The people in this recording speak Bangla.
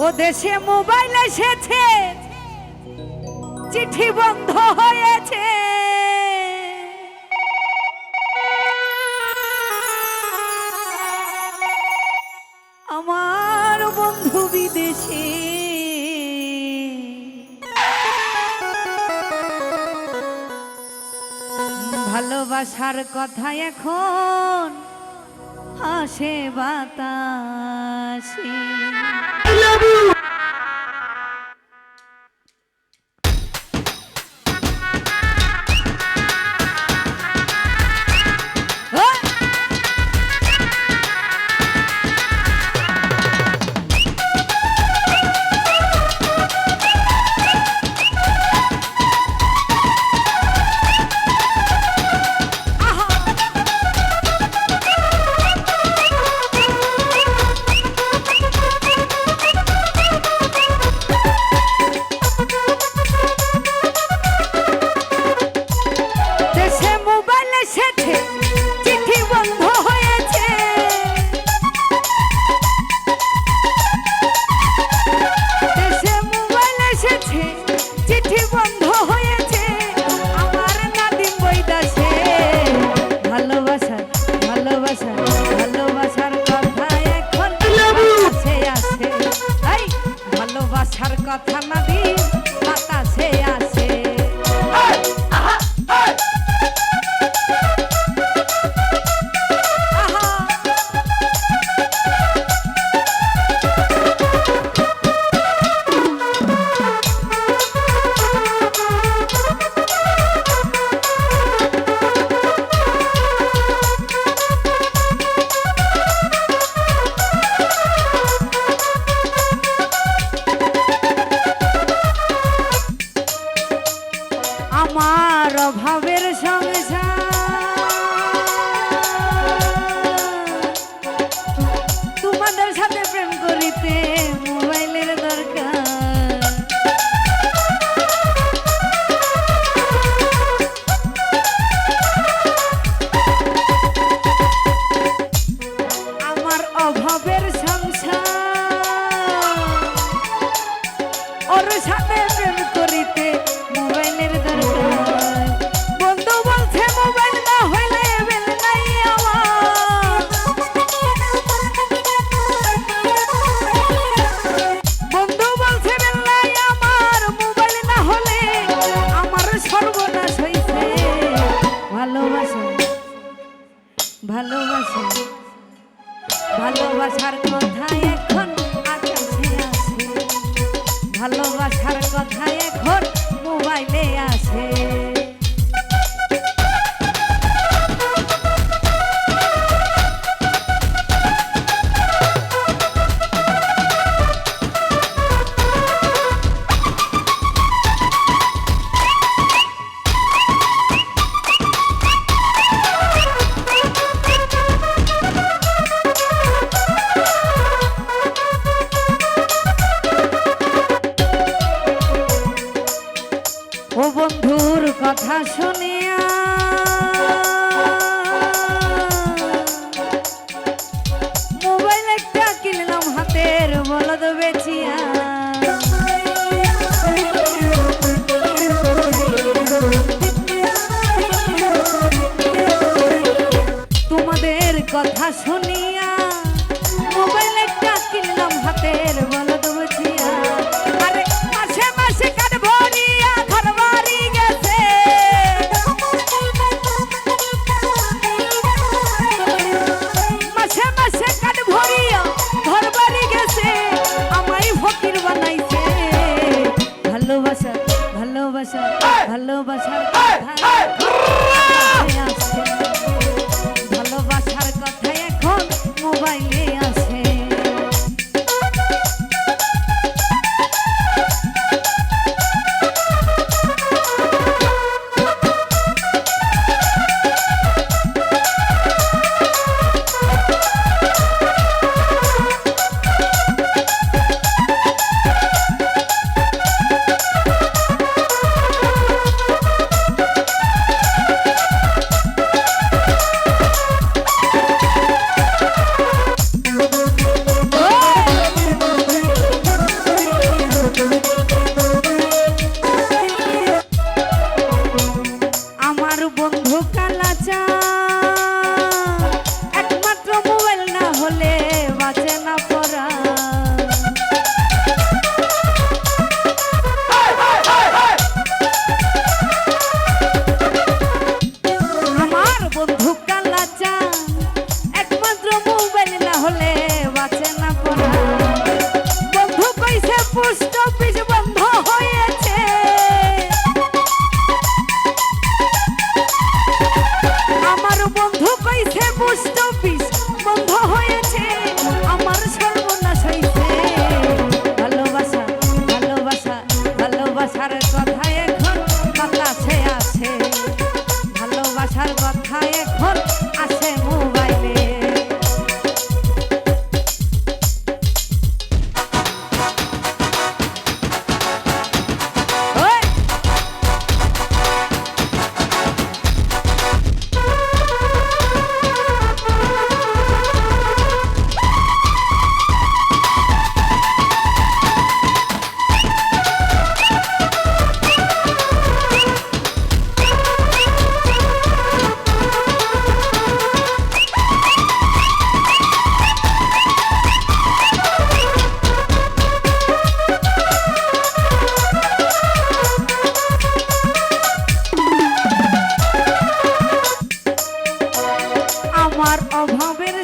ও দেশে মোবাইল এসেছে, চিঠি বন্ধ হয়েছে। আমার বন্ধু বিদেশে, ভালোবাসার কথা এখন আসে বাতাসে। ভালোবাসার কথা নদী বাতাসে আসে। আমার অভাবের সংসার, তোমাদের সাথে প্রেম করিতে মোবাইলের দরকার। আমার অভাবের সংসার, ওর সাথে প্রেম করিতে মোবাইলের দরকার। বন্ধু বলছে মোবাইল না হইলে বেল নাই আমার। বন্ধু বলছে বেল নাই আমার, মোবাইল না হলে আমার সর্বনাশ হইছে। ভালোবাসা ভালোবাসা ভালোবাসার কথা এখন আকাশে আসে। ভালোবাসার কথা এখন মোবাইলে আসে। ও বন্ধুর কথা শুনিয়া মোবাইল একটা কিনলাম হাতের বলদ বেচিয়া। তোমাদের কথা শুনিয়া মোবাইল একটা কিনলাম হাতের বলদ বেচিয়া। আরে মাসে মাসে কাট ভরিয়া ঘর বাড়ি গেছে। মাসে মাসে কাট ভরিয়া ঘর বাড়ি গেছে, আমায় ফকির বানাইছে। ভালোবাসা ভালোবাসা ভালোবাসার কথা আসে। ভালোবাসার কথা এখন মোবাইলে আসে। আমার অভাবের